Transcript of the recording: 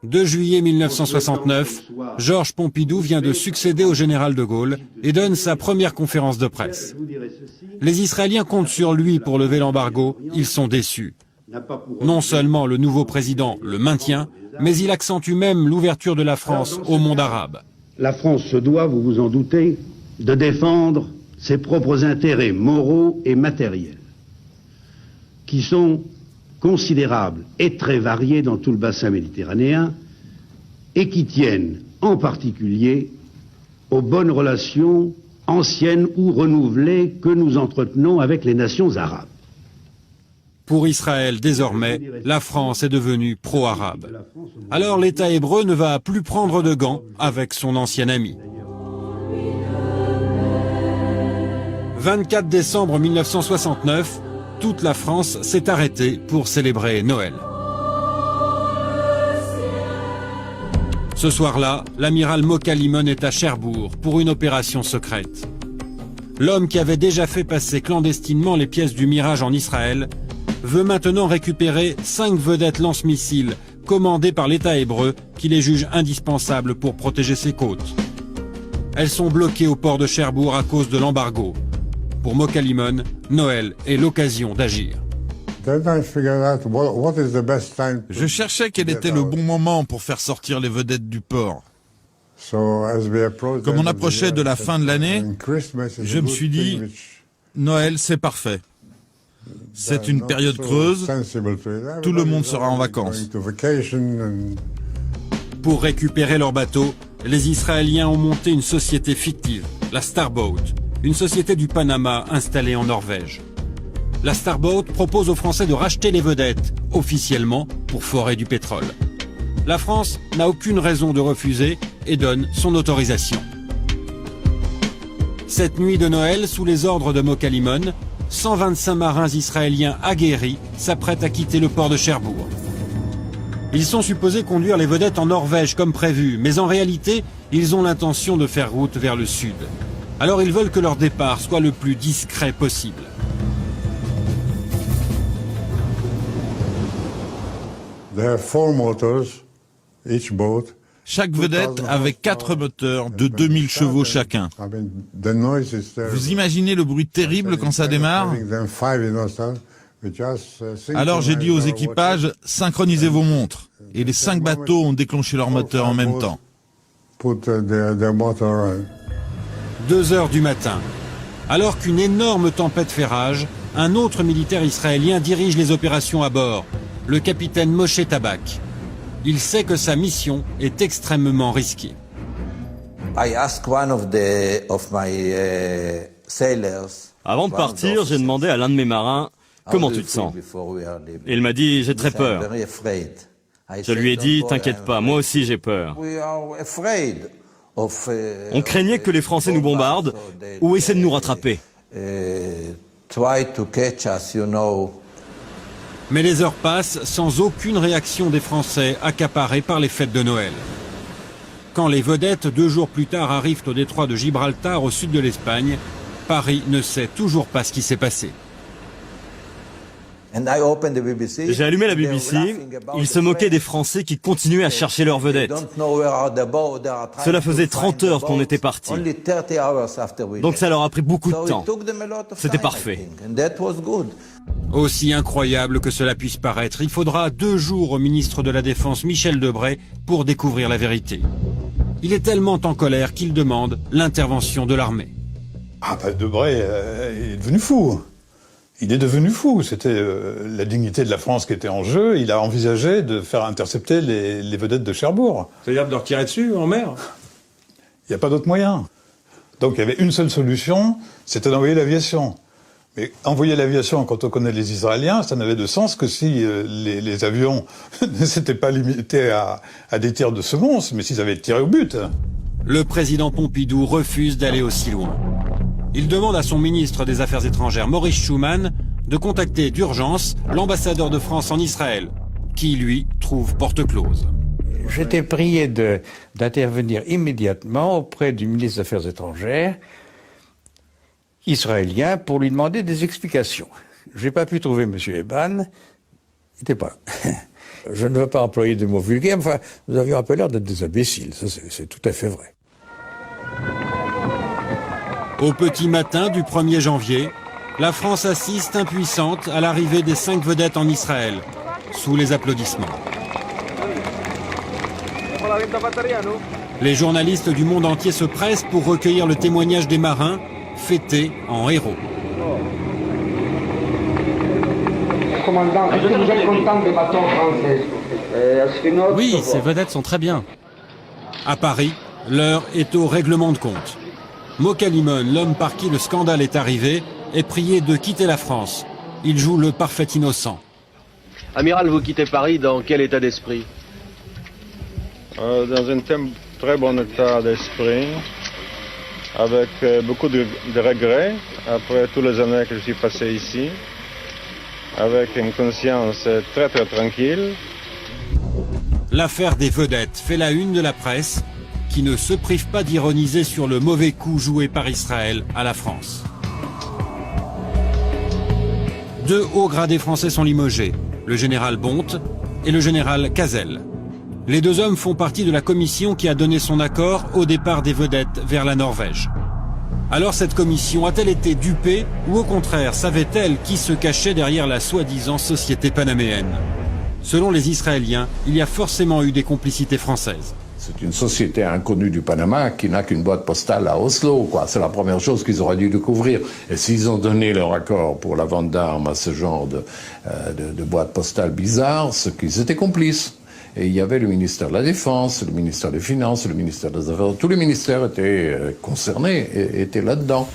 2 juillet 1969, Georges Pompidou vient de succéder au général de Gaulle et donne sa première conférence de presse. Les Israéliens comptent sur lui pour lever l'embargo, ils sont déçus. Non seulement le nouveau président le maintient, mais il accentue même l'ouverture de la France au monde arabe. La France se doit, vous vous en doutez, de défendre ses propres intérêts moraux et matériels, qui sont considérables et très variés dans tout le bassin méditerranéen et qui tiennent en particulier aux bonnes relations anciennes ou renouvelées que nous entretenons avec les nations arabes. Pour Israël, désormais, la France est devenue pro-arabe. Alors l'État hébreu ne va plus prendre de gants avec son ancien ami. 24 décembre 1969, toute la France s'est arrêtée pour célébrer Noël. Ce soir-là, l'amiral Mokalimon est à Cherbourg pour une opération secrète. L'homme qui avait déjà fait passer clandestinement les pièces du Mirage en Israël veut maintenant récupérer 5 vedettes lance-missiles commandées par l'État hébreu qui les juge indispensables pour protéger ses côtes. Elles sont bloquées au port de Cherbourg à cause de l'embargo. Pour Mokalimon, Noël est l'occasion d'agir. Je cherchais quel était le bon moment pour faire sortir les vedettes du port. Comme on approchait de la fin de l'année, je me suis dit, Noël, c'est parfait. C'est une période creuse, tout le monde sera en vacances. Pour récupérer leur bateau, les Israéliens ont monté une société fictive, la Starboat, une société du Panama installée en Norvège. La Starboat propose aux Français de racheter les vedettes, officiellement pour forer du pétrole. La France n'a aucune raison de refuser et donne son autorisation. Cette nuit de Noël, sous les ordres de Mokalimon, 125 marins israéliens aguerris s'apprêtent à quitter le port de Cherbourg. Ils sont supposés conduire les vedettes en Norvège comme prévu, mais en réalité, ils ont l'intention de faire route vers le sud. Alors ils veulent que leur départ soit le plus discret possible. Chaque vedette avait 4 moteurs de 2000 chevaux chacun. Vous imaginez le bruit terrible quand ça démarre? Alors j'ai dit aux équipages, synchronisez vos montres. Et les 5 bateaux ont déclenché leurs moteurs en même temps. 2 heures du matin. Alors qu'une énorme tempête fait rage, un autre militaire israélien dirige les opérations à bord, le capitaine Moshe Tabak. Il sait que sa mission est extrêmement risquée. Avant de partir, j'ai demandé à l'un de mes marins « Comment tu te sens ?» Et il m'a dit « J'ai très peur ». Je lui ai dit « T'inquiète pas, moi aussi j'ai peur ». On craignait que les Français nous bombardent ou essaient de nous rattraper. Mais les heures passent sans aucune réaction des Français accaparés par les fêtes de Noël. Quand les vedettes, 2 jours plus tard, arrivent au détroit de Gibraltar, au sud de l'Espagne, Paris ne sait toujours pas ce qui s'est passé. J'ai allumé la BBC, ils se moquaient des Français qui continuaient à chercher leurs vedettes. Cela faisait 30 heures qu'on était partis. Donc ça leur a pris beaucoup de temps. C'était parfait. Aussi incroyable que cela puisse paraître, il faudra 2 jours au ministre de la Défense Michel Debré pour découvrir la vérité. Il est tellement en colère qu'il demande l'intervention de l'armée. Debré est devenu fou. Il est devenu fou. C'était la dignité de la France qui était en jeu. Il a envisagé de faire intercepter les vedettes de Cherbourg. C'est-à-dire de leur tirer dessus en mer? Il n'y a pas d'autre moyen. Donc il y avait une seule solution, c'était d'envoyer l'aviation. Mais envoyer l'aviation, quand on connaît les Israéliens, ça n'avait de sens que si les avions ne s'étaient pas limités à des tirs de semonce, mais s'ils avaient tiré au but. Le président Pompidou refuse d'aller aussi loin. Il demande à son ministre des Affaires étrangères, Maurice Schumann, de contacter d'urgence l'ambassadeur de France en Israël, qui, lui, trouve porte close. J'étais prié d'intervenir immédiatement auprès du ministre des Affaires étrangères israélien pour lui demander des explications. Je n'ai pas pu trouver M. Eban, il n'était pas là. Je ne veux pas employer de mots vulgaires, mais enfin, nous avions un peu l'air d'être des imbéciles, ça c'est tout à fait vrai. Au petit matin du 1er janvier, la France assiste impuissante à l'arrivée des 5 vedettes en Israël, sous les applaudissements. Les journalistes du monde entier se pressent pour recueillir le témoignage des marins, fêtés en héros. Commandant, est-ce que vous êtes content des bateaux français? Oui, ces vedettes sont très bien. À Paris, l'heure est au règlement de compte. Mokalimon, l'homme par qui le scandale est arrivé, est prié de quitter la France. Il joue le parfait innocent. Amiral, vous quittez Paris dans quel état d'esprit? Dans un très bon état d'esprit, avec beaucoup de regrets après toutes les années que je suis passé ici, avec une conscience très tranquille. L'affaire des vedettes fait la une de la presse, qui ne se prive pas d'ironiser sur le mauvais coup joué par Israël à la France. 2 hauts gradés français sont limogés, le général Bonte et le général Cazel. Les 2 hommes font partie de la commission qui a donné son accord au départ des vedettes vers la Norvège. Alors cette commission a-t-elle été dupée ou au contraire savait-elle qui se cachait derrière la soi-disant société panaméenne? Selon les Israéliens, il y a forcément eu des complicités françaises. C'est une société inconnue du Panama qui n'a qu'une boîte postale à Oslo, quoi. C'est la première chose qu'ils auraient dû découvrir. Et s'ils ont donné leur accord pour la vente d'armes à ce genre de boîte postale bizarre, c'est qu'ils étaient complices. Et il y avait le ministère de la Défense, le ministère des Finances, le ministère des Affaires. Tous les ministères étaient concernés et étaient là-dedans.